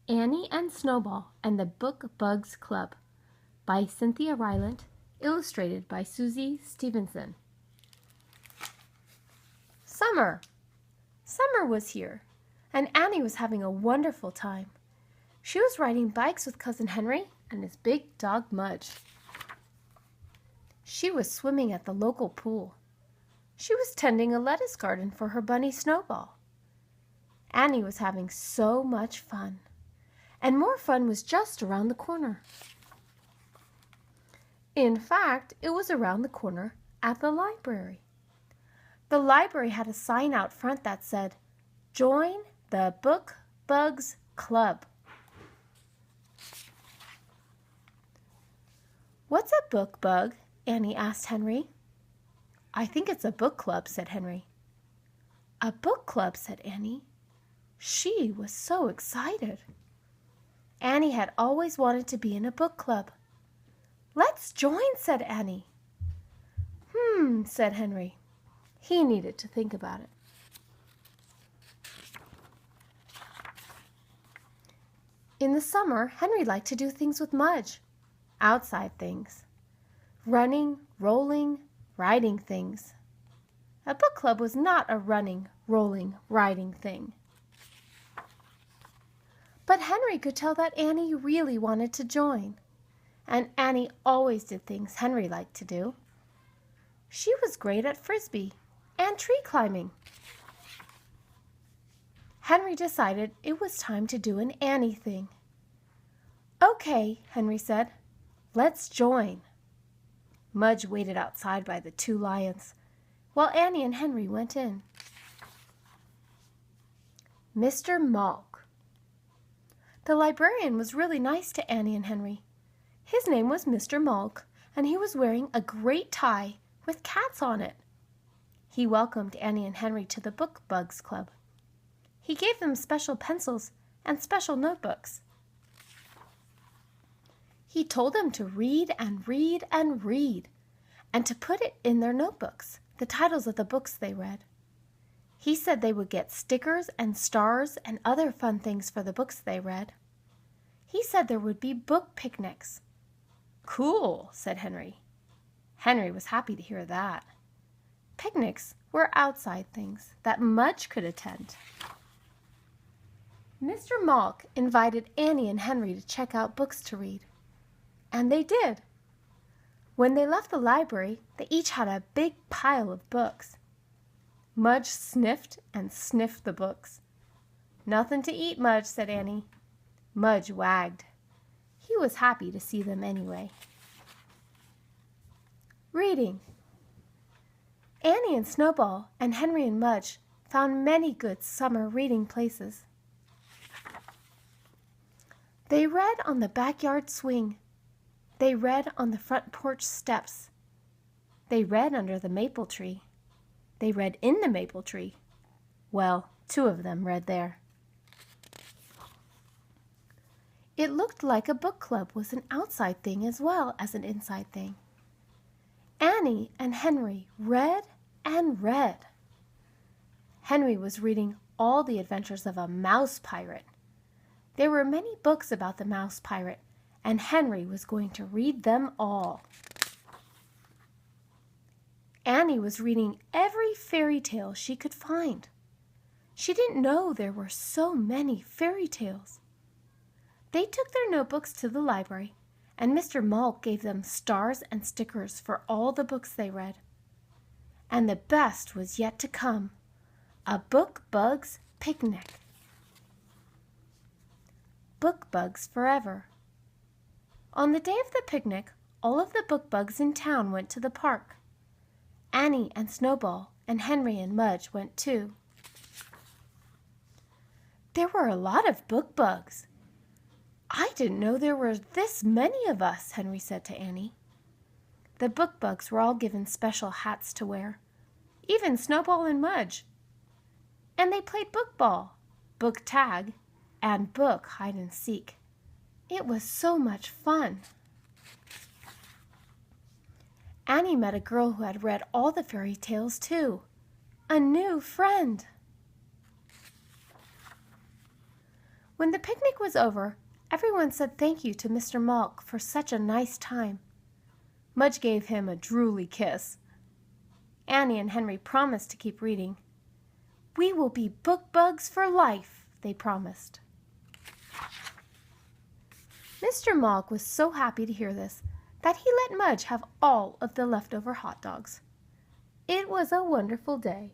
Annie and Snowball and the Book Bugs Club by Cynthia Rylant, illustrated by Susie Stevenson. Summer! Summer was here, and Annie was having a wonderful time. She was riding bikes with Cousin Henry and his big dog Mudge. She was swimming at the local pool. She was tending a lettuce garden for her bunny Snowball. Annie was having so much fun, and more fun was just around the corner. In fact, it was around the corner at the library. The library had a sign out front that said, "Join the Book Bugs Club." "What's a book bug?" Annie asked Henry. "I think it's a book club," said Henry. "A book club," said Annie. She was so excited. Annie had always wanted to be in a book club. "Let's join," said Annie. Said Henry. He needed to think about it. In the summer, Henry liked to do things with Mudge. Outside things. Running, rolling, riding things. A book club was not a running, rolling, riding thing. But Henry could tell that Annie really wanted to join. And Annie always did things Henry liked to do. She was great at frisbee and tree climbing. Henry decided it was time to do an Annie thing. "Okay," Henry said. "Let's join." Mudge waited outside by the two lions, while Annie and Henry went in. Mr. Malk. The librarian was really nice to Annie and Henry. His name was Mr. Malk, and he was wearing a great tie with cats on it. He welcomed Annie and Henry to the Book Bugs Club. He gave them special pencils and special notebooks. He told them to read and read and read, and to put it in their notebooks, the titles of the books they read. He said they would get stickers and stars and other fun things for the books they read. He said there would be book picnics. "Cool," said Henry. Henry was happy to hear that. Picnics were outside things that Mudge could attend. Mr. Malk invited Annie and Henry to check out books to read. And they did. When they left the library, they each had a big pile of books. Mudge sniffed and sniffed the books. "Nothing to eat, Mudge," said Annie. Mudge wagged. He was happy to see them anyway. Reading. Annie and Snowball and Henry and Mudge found many good summer reading places. They read on the backyard swing. They read on the front porch steps. They read under the maple tree. They read in the maple tree. Well, two of them read there. It looked like a book club was an outside thing as well as an inside thing. Annie and Henry read and read. Henry was reading all the adventures of a mouse pirate. There were many books about the mouse pirate, and Henry was going to read them all. Annie was reading every fairy tale she could find. She didn't know there were so many fairy tales. They took their notebooks to the library, and Mr. Malk gave them stars and stickers for all the books they read. And the best was yet to come, a Book Bugs picnic. Book Bugs Forever. On the day of the picnic, all of the book bugs in town went to the park. Annie and Snowball and Henry and Mudge went too. There were a lot of book bugs. "I didn't know there were this many of us," Henry said to Annie. The book bugs were all given special hats to wear, even Snowball and Mudge. And they played book ball, book tag, and book hide and seek. It was so much fun. Annie met a girl who had read all the fairy tales too. A new friend. When the picnic was over, everyone said thank you to Mr. Malk for such a nice time. Mudge gave him a drooly kiss. Annie and Henry promised to keep reading. "We will be book bugs for life," they promised. Mr. Malk was so happy to hear this that he let Mudge have all of the leftover hot dogs. It was a wonderful day.